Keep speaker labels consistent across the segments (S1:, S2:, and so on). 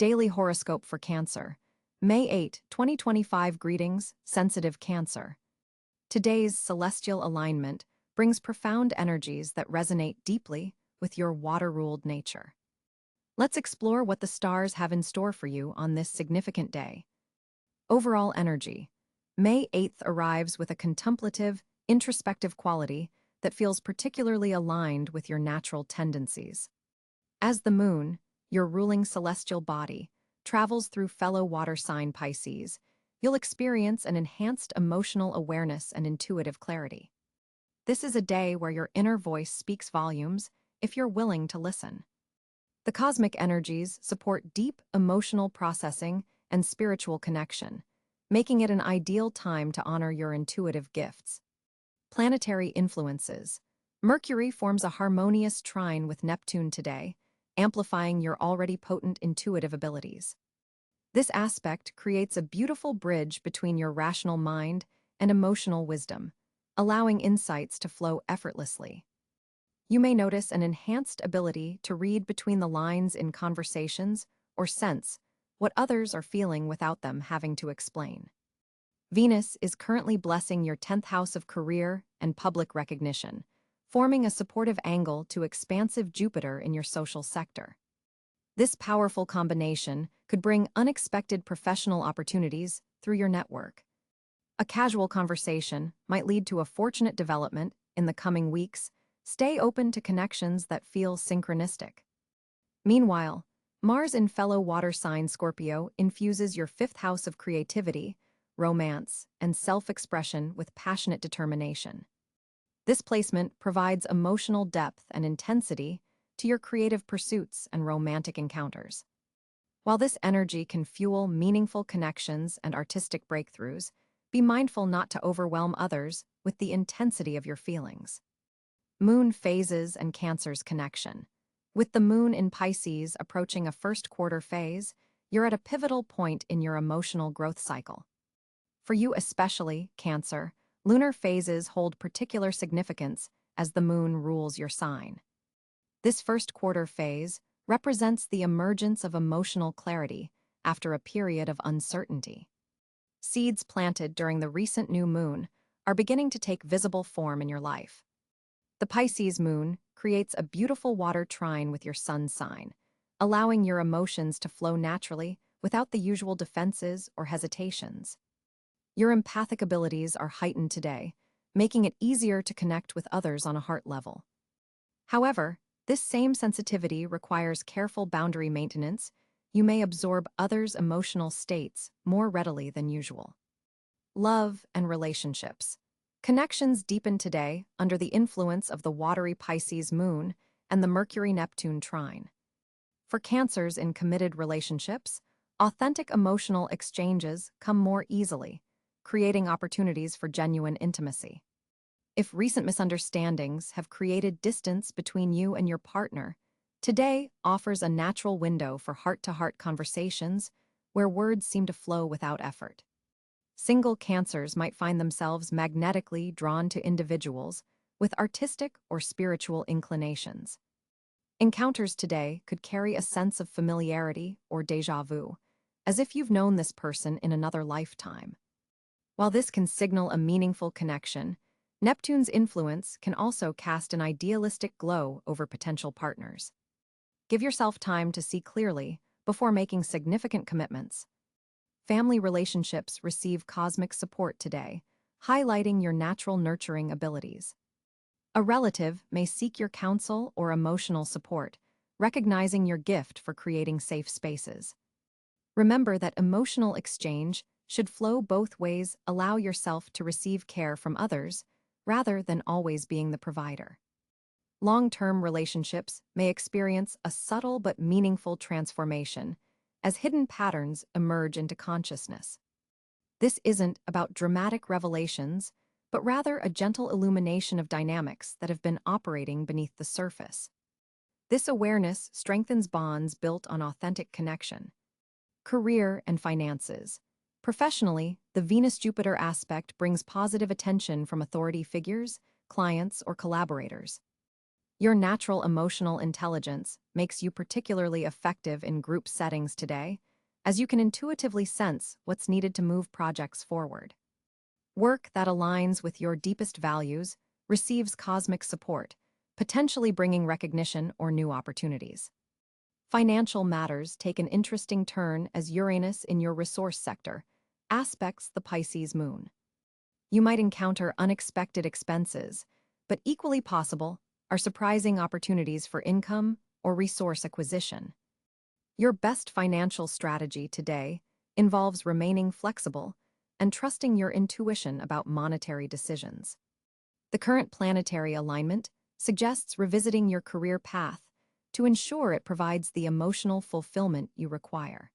S1: Daily Horoscope for Cáncer. May 8, 2025 Greetings, sensitive Cáncer. Today's celestial alignment brings profound energies that resonate deeply with your water-ruled nature. Let's explore what the stars have in store for you on this significant day. Overall energy. May 8th arrives with a contemplative, introspective quality that feels particularly aligned with your natural tendencies. As the moon, your ruling celestial body, travels through fellow water sign Pisces, you'll experience an enhanced emotional awareness and intuitive clarity. This is a day where your inner voice speaks volumes if you're willing to listen. The cosmic energies support deep emotional processing and spiritual connection, making it an ideal time to honor your intuitive gifts. Planetary influences. Mercury forms a harmonious trine with Neptune today, amplifying your already potent intuitive abilities. This aspect creates a beautiful bridge between your rational mind and emotional wisdom, allowing insights to flow effortlessly. You may notice an enhanced ability to read between the lines in conversations or sense what others are feeling without them having to explain. Venus is currently blessing your 10th house of career and public recognition, forming a supportive angle to expansive Jupiter in your social sector. This powerful combination could bring unexpected professional opportunities through your network. A casual conversation might lead to a fortunate development in the coming weeks. Stay open to connections that feel synchronistic. Meanwhile, Mars in fellow water sign Scorpio infuses your 5th house of creativity, romance, and self-expression with passionate determination. This placement provides emotional depth and intensity to your creative pursuits and romantic encounters. While this energy can fuel meaningful connections and artistic breakthroughs, be mindful not to overwhelm others with the intensity of your feelings. Moon phases and Cancer's connection. With the moon in Pisces approaching a first quarter phase, you're at a pivotal point in your emotional growth cycle. For you especially, Cancer, lunar phases hold particular significance as the moon rules your sign. This first quarter phase represents the emergence of emotional clarity after a period of uncertainty. Seeds planted during the recent new moon are beginning to take visible form in your life. The Pisces moon creates a beautiful water trine with your sun sign, allowing your emotions to flow naturally without the usual defenses or hesitations. Your empathic abilities are heightened today, making it easier to connect with others on a heart level. However, this same sensitivity requires careful boundary maintenance. You may absorb others' emotional states more readily than usual. Love and relationships. Connections deepen today under the influence of the watery Pisces moon and the Mercury-Neptune trine. For Cancers in committed relationships, authentic emotional exchanges come more easily, creating opportunities for genuine intimacy. If recent misunderstandings have created distance between you and your partner, today offers a natural window for heart-to-heart conversations where words seem to flow without effort. Single Cancers might find themselves magnetically drawn to individuals with artistic or spiritual inclinations. Encounters today could carry a sense of familiarity or déjà vu, as if you've known this person in another lifetime. While this can signal a meaningful connection, Neptune's influence can also cast an idealistic glow over potential partners. Give yourself time to see clearly before making significant commitments. Family relationships receive cosmic support today, highlighting your natural nurturing abilities. A relative may seek your counsel or emotional support, recognizing your gift for creating safe spaces. Remember that emotional exchange should flow both ways. Allow yourself to receive care from others, rather than always being the provider. Long-term relationships may experience a subtle but meaningful transformation as hidden patterns emerge into consciousness. This isn't about dramatic revelations, but rather a gentle illumination of dynamics that have been operating beneath the surface. This awareness strengthens bonds built on authentic connection. Career and finances. Professionally, the Venus-Jupiter aspect brings positive attention from authority figures, clients, or collaborators. Your natural emotional intelligence makes you particularly effective in group settings today, as you can intuitively sense what's needed to move projects forward. Work that aligns with your deepest values receives cosmic support, potentially bringing recognition or new opportunities. Financial matters take an interesting turn as Uranus in your resource sector aspects the Pisces moon. You might encounter unexpected expenses, but equally possible are surprising opportunities for income or resource acquisition. Your best financial strategy today involves remaining flexible and trusting your intuition about monetary decisions. The current planetary alignment suggests revisiting your career path to ensure it provides the emotional fulfillment you require.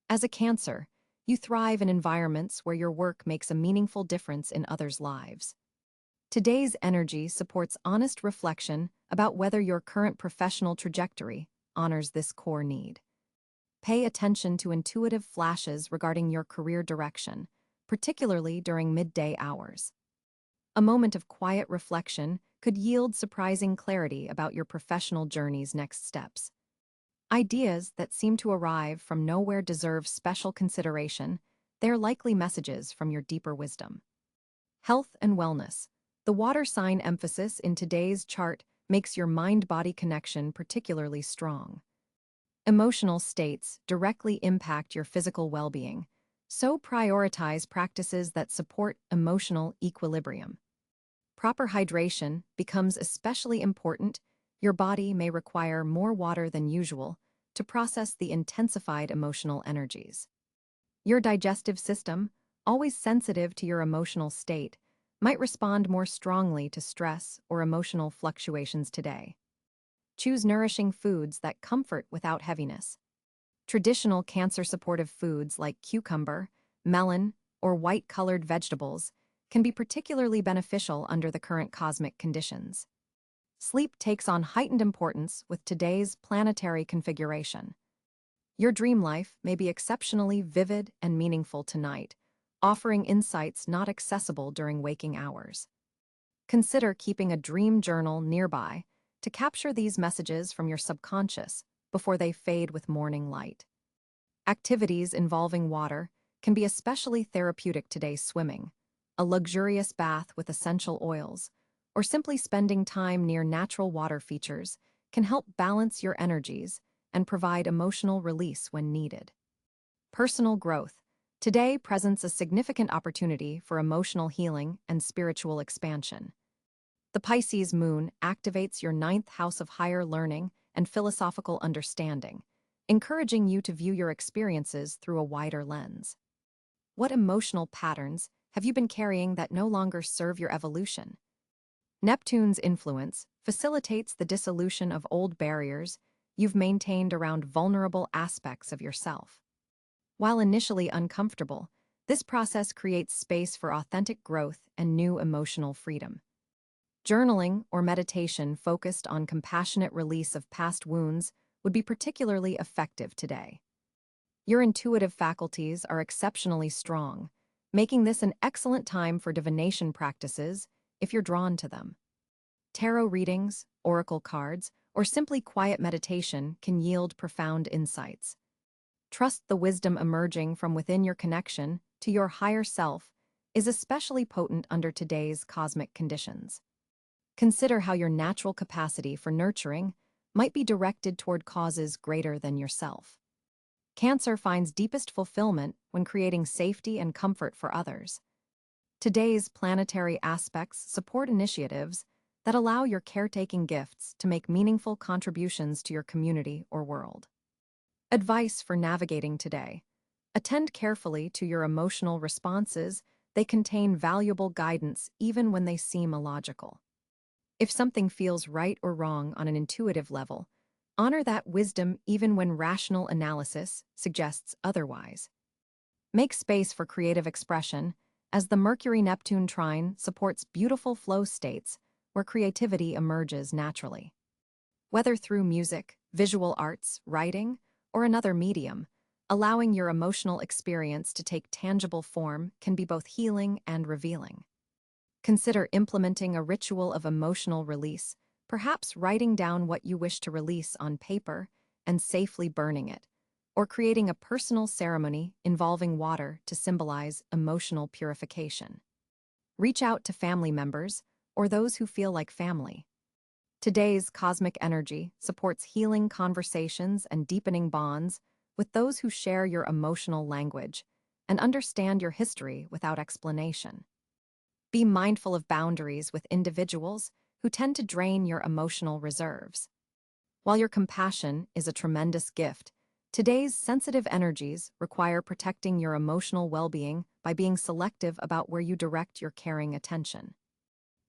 S1: As a Cancer, you thrive in environments where your work makes a meaningful difference in others' lives. Today's energy supports honest reflection about whether your current professional trajectory honors this core need. Pay attention to intuitive flashes regarding your career direction, particularly during midday hours. A moment of quiet reflection could yield surprising clarity about your professional journey's next steps. Ideas that seem to arrive from nowhere deserve special consideration. They are likely messages from your deeper wisdom. Health and wellness. The water sign emphasis in today's chart makes your mind-body connection particularly strong. Emotional states directly impact your physical well-being, so prioritize practices that support emotional equilibrium. Proper hydration becomes especially important. Your body may require more water than usual to process the intensified emotional energies. Your digestive system, always sensitive to your emotional state, might respond more strongly to stress or emotional fluctuations today. Choose nourishing foods that comfort without heaviness. Traditional Cancer-supportive foods like cucumber, melon, or white-colored vegetables can be particularly beneficial under the current cosmic conditions. Sleep takes on heightened importance with today's planetary configuration. Your dream life may be exceptionally vivid and meaningful tonight, offering insights not accessible during waking hours. Consider keeping a dream journal nearby to capture these messages from your subconscious before they fade with morning light. Activities involving water can be especially therapeutic today. Swimming, a luxurious bath with essential oils, or simply spending time near natural water features can help balance your energies and provide emotional release when needed. Personal growth. Today presents a significant opportunity for emotional healing and spiritual expansion. The Pisces moon activates your ninth house of higher learning and philosophical understanding, encouraging you to view your experiences through a wider lens. What emotional patterns have you been carrying that no longer serve your evolution? Neptune's influence facilitates the dissolution of old barriers you've maintained around vulnerable aspects of yourself. While initially uncomfortable, this process creates space for authentic growth and new emotional freedom. Journaling or meditation focused on compassionate release of past wounds would be particularly effective today. Your intuitive faculties are exceptionally strong, making this an excellent time for divination practices if you're drawn to them. Tarot readings, oracle cards, or simply quiet meditation can yield profound insights. Trust the wisdom emerging from within. Your connection to your higher self is especially potent under today's cosmic conditions. Consider how your natural capacity for nurturing might be directed toward causes greater than yourself. Cancer finds deepest fulfillment when creating safety and comfort for others. Today's planetary aspects support initiatives that allow your caretaking gifts to make meaningful contributions to your community or world. Advice for navigating today. Attend carefully to your emotional responses. They contain valuable guidance even when they seem illogical. If something feels right or wrong on an intuitive level, honor that wisdom even when rational analysis suggests otherwise. Make space for creative expression, as the Mercury-Neptune trine supports beautiful flow states where creativity emerges naturally. Whether through music, visual arts, writing, or another medium, allowing your emotional experience to take tangible form can be both healing and revealing. Consider implementing a ritual of emotional release perhaps writing down what you wish to release on paper and safely burning it, or creating a personal ceremony involving water to symbolize emotional purification. Reach out to family members or those who feel like family. Today's cosmic energy supports healing conversations and deepening bonds with those who share your emotional language and understand your history without explanation. Be mindful of boundaries with individuals who tend to drain your emotional reserves. While your compassion is a tremendous gift, today's sensitive energies require protecting your emotional well-being by being selective about where you direct your caring attention.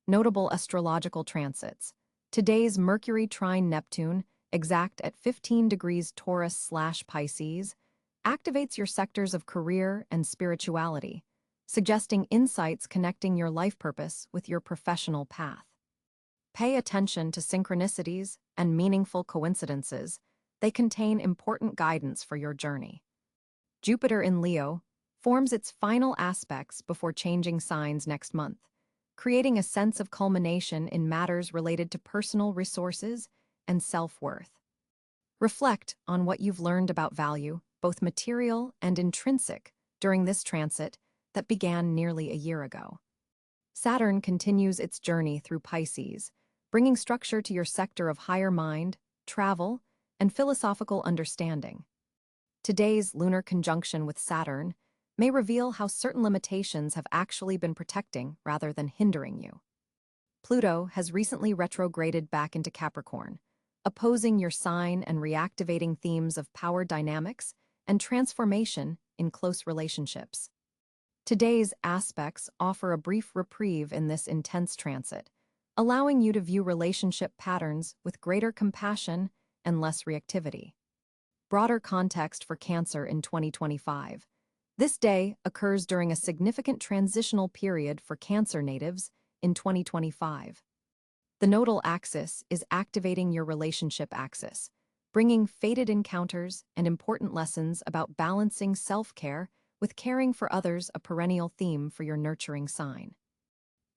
S1: Notable astrological transits. Today's Mercury trine Neptune, exact at 15 degrees Taurus/Pisces, activates your sectors of career and spirituality, suggesting insights connecting your life purpose with your professional path. Pay attention to synchronicities and meaningful coincidences. They contain important guidance for your journey. Jupiter in Leo forms its final aspects before changing signs next month, creating a sense of culmination in matters related to personal resources and self-worth. Reflect on what you've learned about value, both material and intrinsic, during this transit that began nearly a year ago. Saturn continues its journey through Pisces, bringing structure to your sector of higher mind, travel, and philosophical understanding. Today's lunar conjunction with Saturn may reveal how certain limitations have actually been protecting rather than hindering you. Pluto has recently retrograded back into Capricorn, opposing your sign and reactivating themes of power dynamics and transformation in close relationships. Today's aspects offer a brief reprieve in this intense transit, allowing you to view relationship patterns with greater compassion and less reactivity. Broader context for Cancer in 2025. This day occurs during a significant transitional period for Cancer natives in 2025. The nodal axis is activating your relationship axis, bringing fated encounters and important lessons about balancing self-care with caring for others, a perennial theme for your nurturing sign.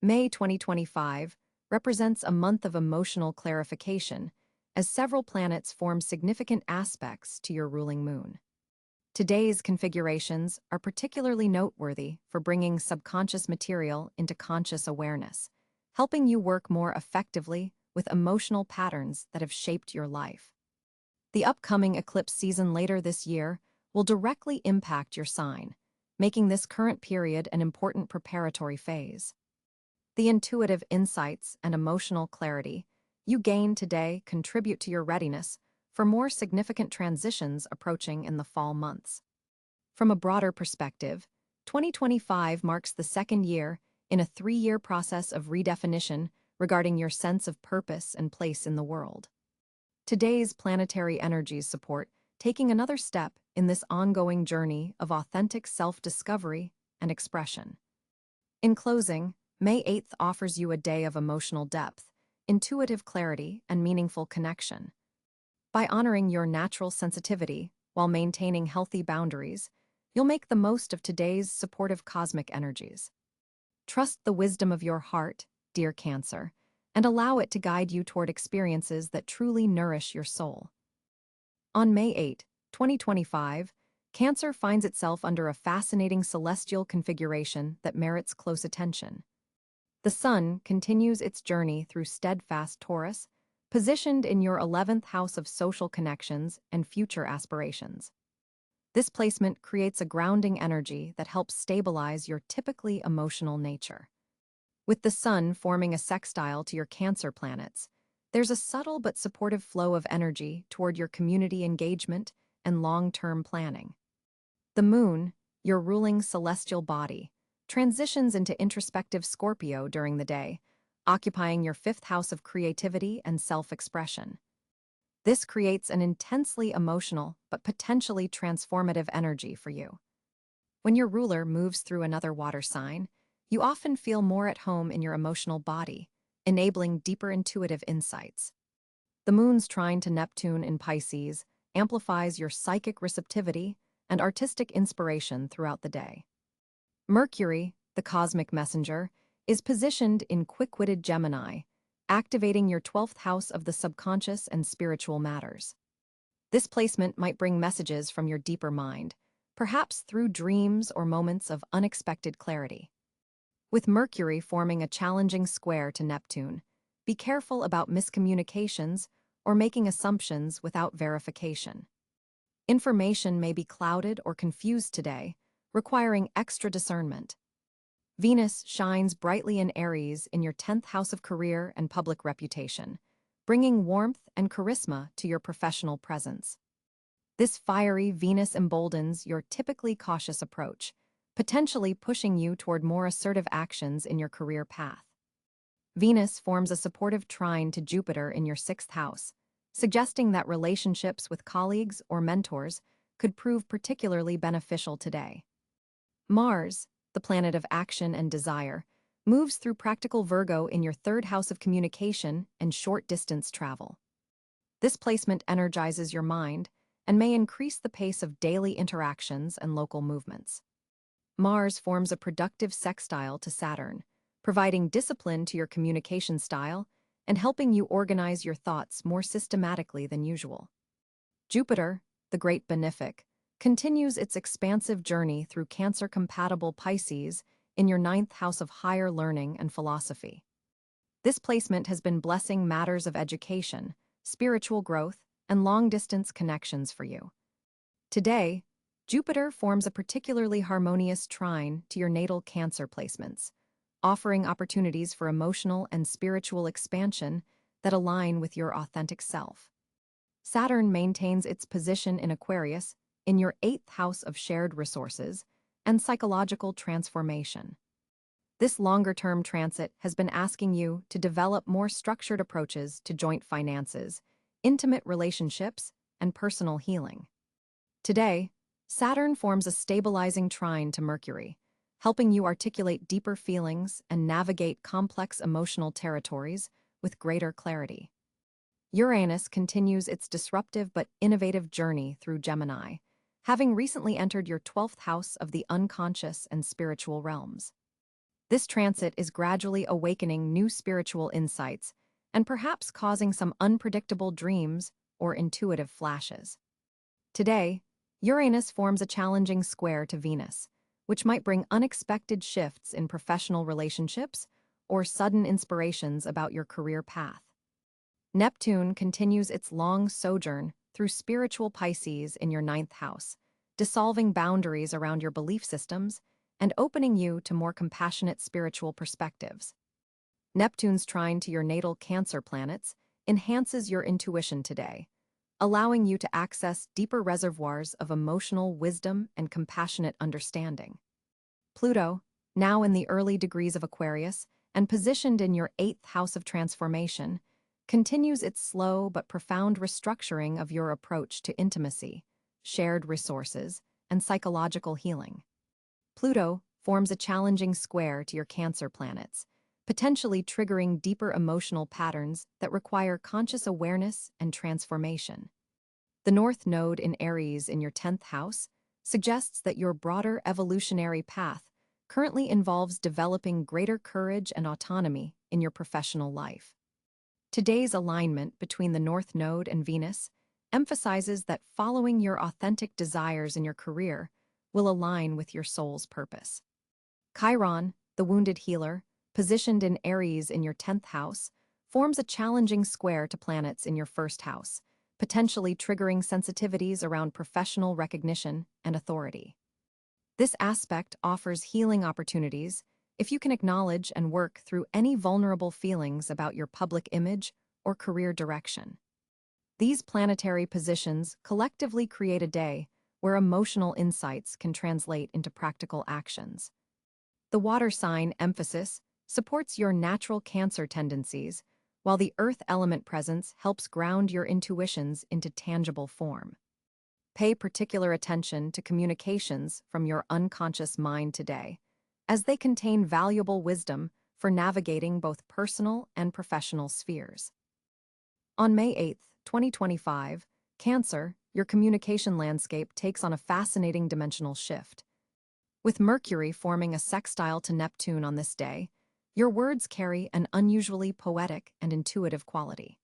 S1: May 2025 represents a month of emotional clarification as several planets form significant aspects to your ruling moon. Today's configurations are particularly noteworthy for bringing subconscious material into conscious awareness, helping you work more effectively with emotional patterns that have shaped your life. The upcoming eclipse season later this year will directly impact your sign, making this current period an important preparatory phase. The intuitive insights and emotional clarity you gain today contribute to your readiness for more significant transitions approaching in the fall months. From a broader perspective, 2025 marks the second year in a 3-year process of redefinition regarding your sense of purpose and place in the world. Today's planetary energies support taking another step in this ongoing journey of authentic self-discovery and expression. In closing, May 8th offers you a day of emotional depth, intuitive clarity, and meaningful connection. By honoring your natural sensitivity while maintaining healthy boundaries, you'll make the most of today's supportive cosmic energies. Trust the wisdom of your heart, dear Cancer, and allow it to guide you toward experiences that truly nourish your soul. On May 8, 2025, Cancer finds itself under a fascinating celestial configuration that merits close attention. The Sun continues its journey through steadfast Taurus, positioned in your 11th house of social connections and future aspirations. This placement creates a grounding energy that helps stabilize your typically emotional nature. With the Sun forming a sextile to your Cancer planets, there's a subtle but supportive flow of energy toward your community engagement and long-term planning. The Moon, your ruling celestial body, transitions into introspective Scorpio during the day, occupying your 5th house of creativity and self-expression. This creates an intensely emotional but potentially transformative energy for you. When your ruler moves through another water sign, you often feel more at home in your emotional body, enabling deeper intuitive insights. The Moon's trine to Neptune in Pisces amplifies your psychic receptivity and artistic inspiration throughout the day. Mercury, the cosmic messenger, is positioned in quick-witted Gemini, activating your 12th house of the subconscious and spiritual matters. This placement might bring messages from your deeper mind, perhaps through dreams or moments of unexpected clarity. With Mercury forming a challenging square to Neptune, be careful about miscommunications or making assumptions without verification. Information may be clouded or confused today, requiring extra discernment. Venus shines brightly in Aries in your 10th house of career and public reputation, bringing warmth and charisma to your professional presence. This fiery Venus emboldens your typically cautious approach, potentially pushing you toward more assertive actions in your career path. Venus forms a supportive trine to Jupiter in your 6th house, suggesting that relationships with colleagues or mentors could prove particularly beneficial today. Mars, the planet of action and desire, moves through practical Virgo in your 3rd house of communication and short-distance travel. This placement energizes your mind and may increase the pace of daily interactions and local movements. Mars forms a productive sextile to Saturn, providing discipline to your communication style and helping you organize your thoughts more systematically than usual. Jupiter, the great benefic, continues its expansive journey through Cancer-compatible Pisces in your 9th house of higher learning and philosophy. This placement has been blessing matters of education, spiritual growth, and long-distance connections for you. Today, Jupiter forms a particularly harmonious trine to your natal Cancer placements, offering opportunities for emotional and spiritual expansion that align with your authentic self. Saturn maintains its position in Aquarius in your 8th house of shared resources and psychological transformation. This longer-term transit has been asking you to develop more structured approaches to joint finances, intimate relationships, and personal healing. Today, Saturn forms a stabilizing trine to Mercury, helping you articulate deeper feelings and navigate complex emotional territories with greater clarity. Uranus continues its disruptive but innovative journey through Gemini, having recently entered your 12th house of the unconscious and spiritual realms. This transit is gradually awakening new spiritual insights and perhaps causing some unpredictable dreams or intuitive flashes. Today, Uranus forms a challenging square to Venus, which might bring unexpected shifts in professional relationships or sudden inspirations about your career path. Neptune continues its long sojourn through spiritual Pisces in your 9th house, dissolving boundaries around your belief systems and opening you to more compassionate spiritual perspectives. Neptune's trine to your natal Cancer planets enhances your intuition today, allowing you to access deeper reservoirs of emotional wisdom and compassionate understanding. Pluto, now in the early degrees of Aquarius and positioned in your 8th house of transformation, continues its slow but profound restructuring of your approach to intimacy, shared resources, and psychological healing. Pluto forms a challenging square to your Cancer planets, potentially triggering deeper emotional patterns that require conscious awareness and transformation. The North Node in Aries in your 10th house suggests that your broader evolutionary path currently involves developing greater courage and autonomy in your professional life. Today's alignment between the North Node and Venus emphasizes that following your authentic desires in your career will align with your soul's purpose. Chiron, the wounded healer, positioned in Aries in your 10th house, forms a challenging square to planets in your 1st house, potentially triggering sensitivities around professional recognition and authority. This aspect offers healing opportunities if you can acknowledge and work through any vulnerable feelings about your public image or career direction. These planetary positions collectively create a day where emotional insights can translate into practical actions. The water sign emphasis supports your natural Cancer tendencies, while the earth element presence helps ground your intuitions into tangible form. Pay particular attention to communications from your unconscious mind today, as they contain valuable wisdom for navigating both personal and professional spheres. On May 8, 2025, Cancer, your communication landscape takes on a fascinating dimensional shift. With Mercury forming a sextile to Neptune on this day, Your words carry an unusually poetic and intuitive quality.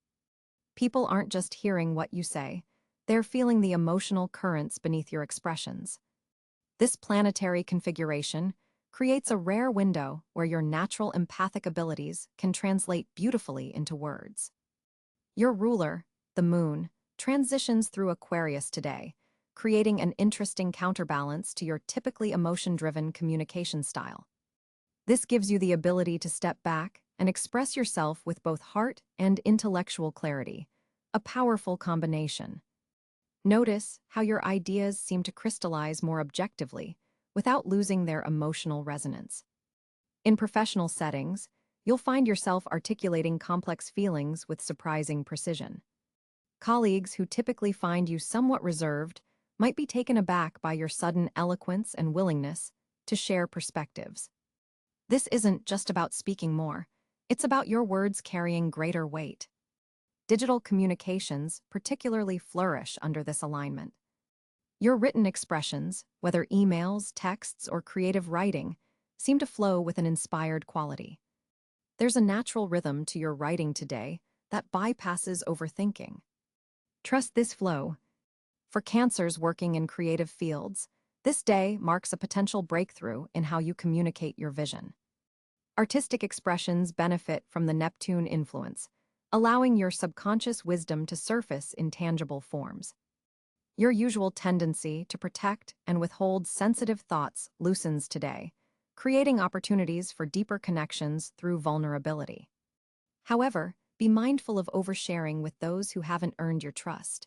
S1: People aren't just hearing what you say, they're feeling the emotional currents beneath your expressions. This planetary configuration creates a rare window where your natural empathic abilities can translate beautifully into words. Your ruler, the moon, transitions through Aquarius today, creating an interesting counterbalance to your typically emotion-driven communication style. This gives you the ability to step back and express yourself with both heart and intellectual clarity, a powerful combination. Notice how your ideas seem to crystallize more objectively without losing their emotional resonance. In professional settings, you'll find yourself articulating complex feelings with surprising precision. Colleagues who typically find you somewhat reserved might be taken aback by your sudden eloquence and willingness to share perspectives. This isn't just about speaking more, it's about your words carrying greater weight. Digital communications particularly flourish under this alignment. Your written expressions, whether emails, texts, or creative writing, seem to flow with an inspired quality. There's a natural rhythm to your writing today that bypasses overthinking. Trust this flow. For Cancers working in creative fields, this day marks a potential breakthrough in how you communicate your vision. Artistic expressions benefit from the Neptune influence, allowing your subconscious wisdom to surface in tangible forms. Your usual tendency to protect and withhold sensitive thoughts loosens today, creating opportunities for deeper connections through vulnerability. However, be mindful of oversharing with those who haven't earned your trust.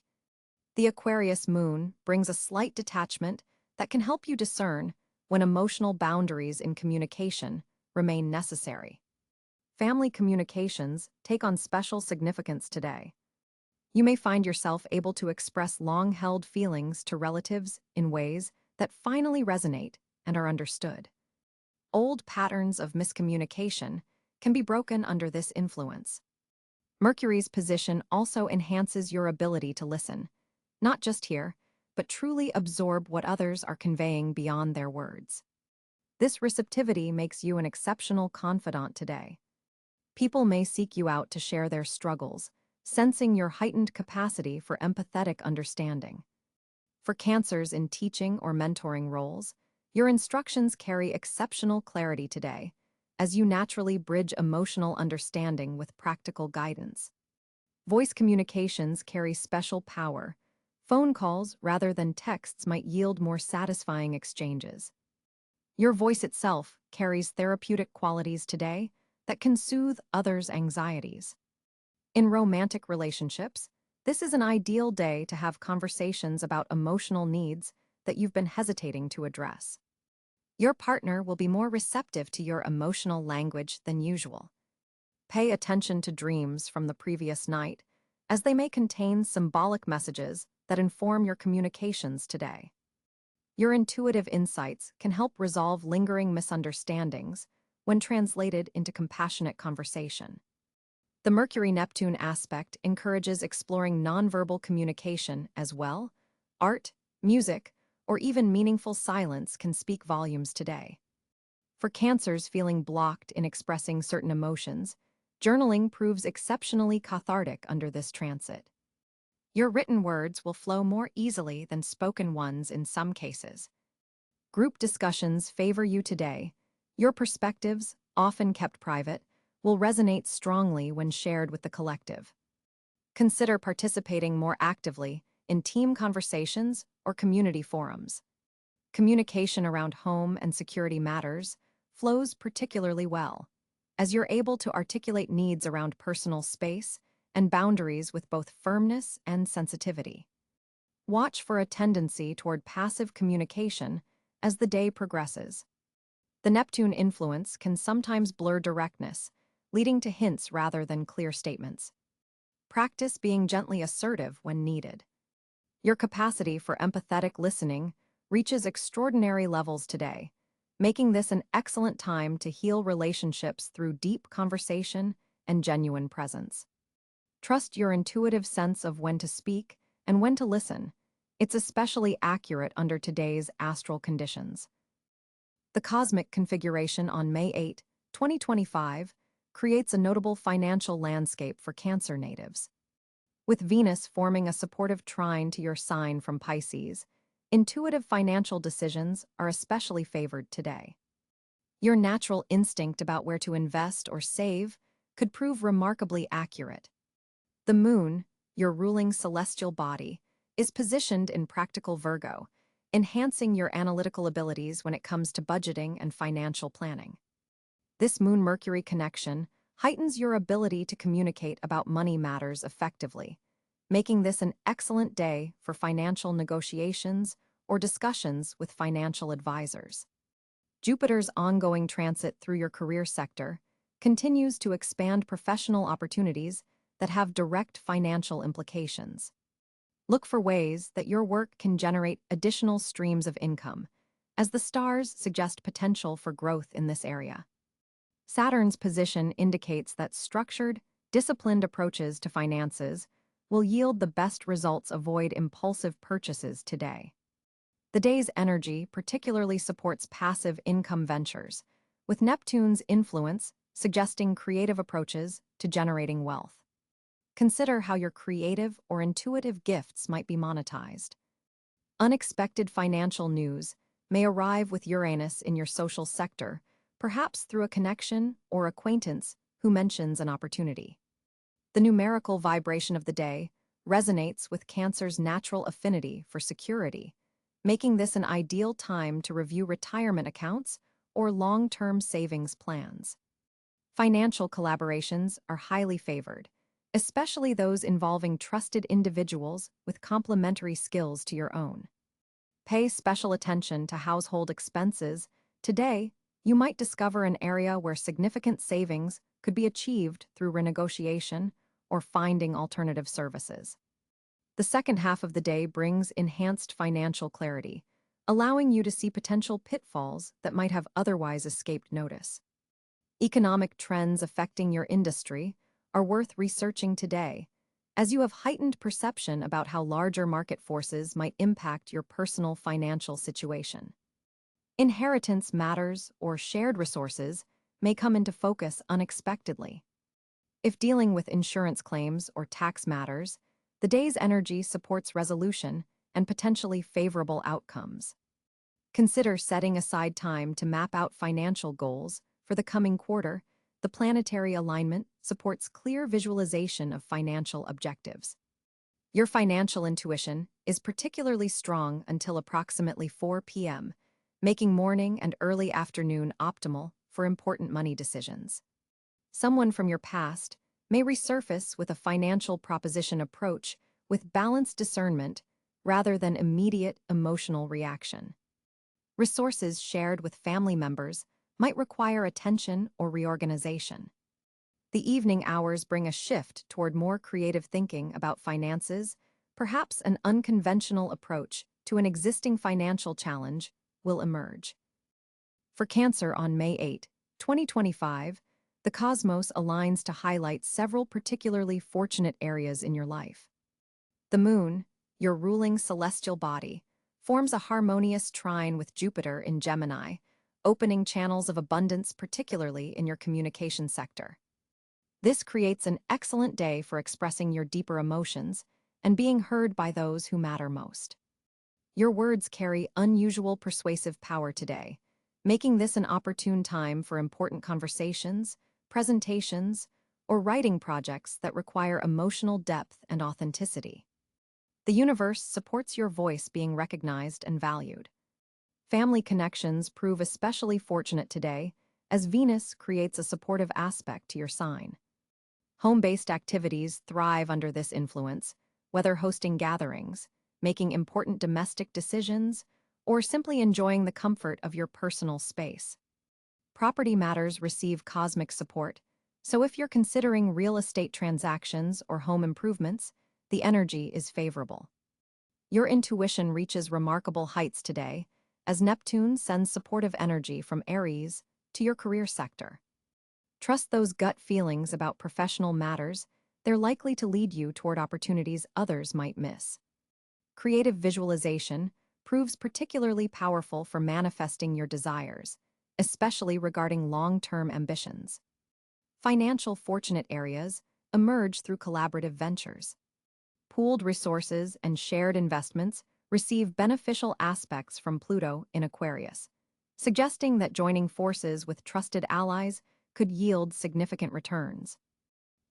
S1: The Aquarius moon brings a slight detachment that can help you discern when emotional boundaries in communication remain necessary. Family communications take on special significance today. You may find yourself able to express long-held feelings to relatives in ways that finally resonate and are understood. Old patterns of miscommunication can be broken under this influence. Mercury's position also enhances your ability to listen, not just hear, but truly absorb what others are conveying beyond their words. This receptivity makes you an exceptional confidant today. People may seek you out to share their struggles, sensing your heightened capacity for empathetic understanding. For Cancers in teaching or mentoring roles, your instructions carry exceptional clarity today, as you naturally bridge emotional understanding with practical guidance. Voice communications carry special power. Phone calls rather than texts might yield more satisfying exchanges. Your voice itself carries therapeutic qualities today that can soothe others' anxieties. In romantic relationships, this is an ideal day to have conversations about emotional needs that you've been hesitating to address. Your partner will be more receptive to your emotional language than usual. Pay attention to dreams from the previous night, as they may contain symbolic messages that inform your communications today. Your intuitive insights can help resolve lingering misunderstandings when translated into compassionate conversation. The Mercury-Neptune aspect encourages exploring nonverbal communication as well. Art, music, or even meaningful silence can speak volumes today. For Cancers feeling blocked in expressing certain emotions, journaling proves exceptionally cathartic under this transit. Your written words will flow more easily than spoken ones in some cases. Group discussions favor you today. Your perspectives, often kept private, will resonate strongly when shared with the collective. Consider participating more actively in team conversations or community forums. Communication around home and security matters flows particularly well, as you're able to articulate needs around personal space and boundaries with both firmness and sensitivity. Watch for a tendency toward passive communication as the day progresses. The Neptune influence can sometimes blur directness, leading to hints rather than clear statements. Practice being gently assertive when needed. Your capacity for empathetic listening reaches extraordinary levels today, making this an excellent time to heal relationships through deep conversation and genuine presence. Trust your intuitive sense of when to speak and when to listen. It's especially accurate under today's astral conditions. The cosmic configuration on May 8, 2025 creates a notable financial landscape for Cancer natives. With Venus forming a supportive trine to your sign from Pisces, intuitive financial decisions are especially favored today. Your natural instinct about where to invest or save could prove remarkably accurate. The moon, your ruling celestial body, is positioned in practical Virgo, enhancing your analytical abilities when it comes to budgeting and financial planning. This Moon-Mercury connection heightens your ability to communicate about money matters effectively, making this an excellent day for financial negotiations or discussions with financial advisors. Jupiter's ongoing transit through your career sector continues to expand professional opportunities that have direct financial implications. Look for ways that your work can generate additional streams of income, as the stars suggest potential for growth in this area. Saturn's position indicates that structured, disciplined approaches to finances will yield the best results. Avoid impulsive purchases today. The day's energy particularly supports passive income ventures, with Neptune's influence suggesting creative approaches to generating wealth. Consider how your creative or intuitive gifts might be monetized. Unexpected financial news may arrive with Uranus in your social sector, perhaps through a connection or acquaintance who mentions an opportunity. The numerical vibration of the day resonates with Cancer's natural affinity for security, making this an ideal time to review retirement accounts or long-term savings plans. Financial collaborations are highly favored, especially those involving trusted individuals with complementary skills to your own. Pay special attention to household expenses. Today, you might discover an area where significant savings could be achieved through renegotiation or finding alternative services. The second half of the day brings enhanced financial clarity, allowing you to see potential pitfalls that might have otherwise escaped notice. Economic trends affecting your industry are worth researching today, as you have heightened perception about how larger market forces might impact your personal financial situation. Inheritance matters or shared resources may come into focus unexpectedly. If dealing with insurance claims or tax matters, the day's energy supports resolution and potentially favorable outcomes. Consider setting aside time to map out financial goals for the coming quarter. The planetary alignment supports clear visualization of financial objectives. Your financial intuition is particularly strong until approximately 4 p.m., making morning and early afternoon optimal for important money decisions. Someone from your past may resurface with a financial proposition approach with balanced discernment rather than immediate emotional reaction. Resources shared with family members might require attention or reorganization. The evening hours bring a shift toward more creative thinking about finances. Perhaps an unconventional approach to an existing financial challenge will emerge. For Cancer on May 8, 2025, the cosmos aligns to highlight several particularly fortunate areas in your life. The moon, your ruling celestial body, forms a harmonious trine with Jupiter in Gemini, opening channels of abundance particularly in your communication sector. This creates an excellent day for expressing your deeper emotions and being heard by those who matter most. Your words carry unusual persuasive power today, making this an opportune time for important conversations, presentations, or writing projects that require emotional depth and authenticity. The universe supports your voice being recognized and valued. Family connections prove especially fortunate today, as Venus creates a supportive aspect to your sign. Home-based activities thrive under this influence, whether hosting gatherings, making important domestic decisions, or simply enjoying the comfort of your personal space. Property matters receive cosmic support, so if you're considering real estate transactions or home improvements, the energy is favorable. Your intuition reaches remarkable heights today, as Neptune sends supportive energy from Aries to your career sector. Trust those gut feelings about professional matters. They're likely to lead you toward opportunities others might miss. Creative visualization proves particularly powerful for manifesting your desires, especially regarding long-term ambitions. Financial fortunate areas emerge through collaborative ventures. Pooled resources and shared investments receive beneficial aspects from Pluto in Aquarius, suggesting that joining forces with trusted allies could yield significant returns.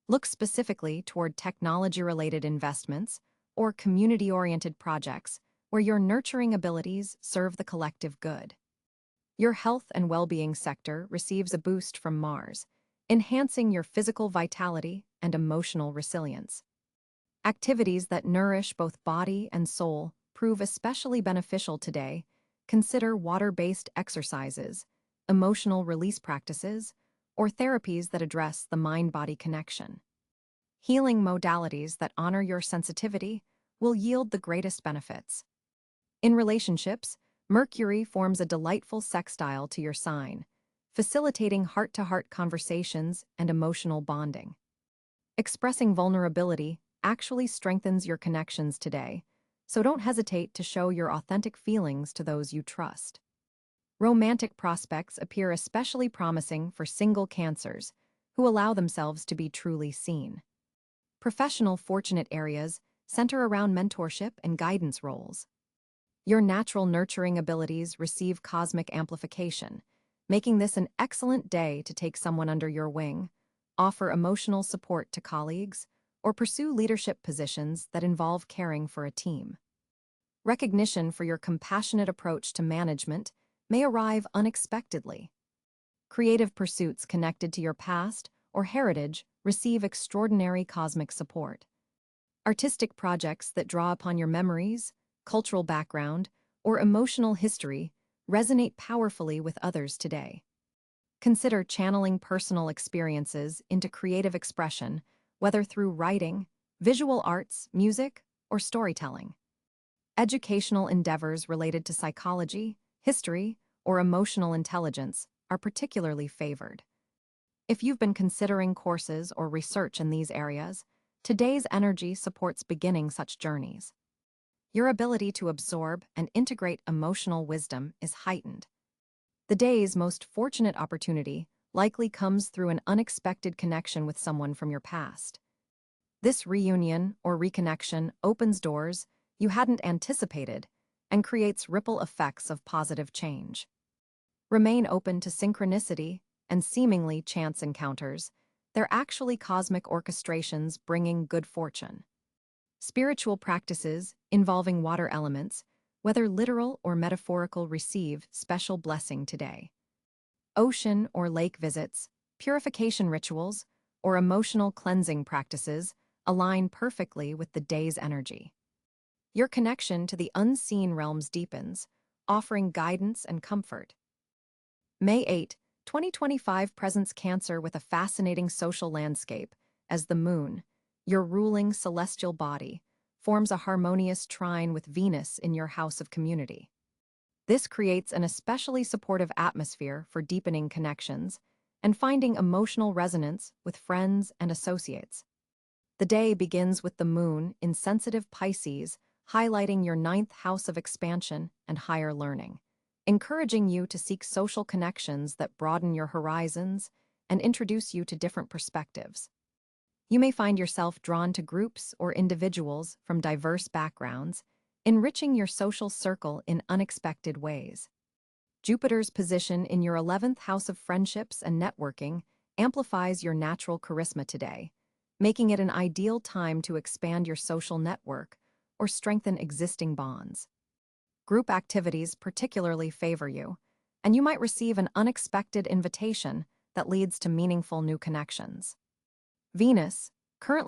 S1: Look specifically toward technology-related investments or community-oriented projects where your nurturing abilities serve the collective good. Your health and well-being sector receives a boost from Mars, enhancing your physical vitality and emotional resilience. Activities that nourish both body and soul prove especially beneficial today. Consider water-based exercises, emotional release practices, or therapies that address the mind-body connection. Healing modalities that honor your sensitivity will yield the greatest benefits. In relationships, Mercury forms a delightful sextile to your sign, facilitating heart-to-heart conversations and emotional bonding. Expressing vulnerability actually strengthens your connections today, so don't hesitate to show your authentic feelings to those you trust. Romantic prospects appear especially promising for single Cancers who allow themselves to be truly seen. Professional fortunate areas center around mentorship and guidance roles. Your natural nurturing abilities receive cosmic amplification, making this an excellent day to take someone under your wing, offer emotional support to colleagues, or pursue leadership positions that involve caring for a team. Recognition for your compassionate approach to management may arrive unexpectedly. Creative pursuits connected to your past or heritage receive extraordinary cosmic support. Artistic projects that draw upon your memories, cultural background, or emotional history resonate powerfully with others today. Consider channeling personal experiences into creative expression, whether through writing, visual arts, music, or storytelling. Educational endeavors related to psychology, history, or emotional intelligence are particularly favored. If you've been considering courses or research in these areas, today's energy supports beginning such journeys. Your ability to absorb and integrate emotional wisdom is heightened. The day's most fortunate opportunity likely comes through an unexpected connection with someone from your past. This reunion or reconnection opens doors you hadn't anticipated and creates ripple effects of positive change. Remain open to synchronicity and seemingly chance encounters. They're actually cosmic orchestrations bringing good fortune. Spiritual practices involving water elements, whether literal or metaphorical, receive special blessing today. Ocean or lake visits, purification rituals, or emotional cleansing practices align perfectly with the day's energy. Your connection to the unseen realms deepens, offering guidance and comfort. May 8, 2025 presents Cancer with a fascinating social landscape as the Moon, your ruling celestial body, forms a harmonious trine with Venus in your house of community. This creates an especially supportive atmosphere for deepening connections and finding emotional resonance with friends and associates. The day begins with the Moon in sensitive Pisces, highlighting your ninth house of expansion and higher learning, encouraging you to seek social connections that broaden your horizons and introduce you to different perspectives. You may find yourself drawn to groups or individuals from diverse backgrounds, enriching your social circle in unexpected ways. Jupiter's position in your 11th house of friendships and networking amplifies your natural charisma today, making it an ideal time to expand your social network or strengthen existing bonds. Group activities particularly favor you, and you might receive an unexpected invitation that leads to meaningful new connections. Venus, currently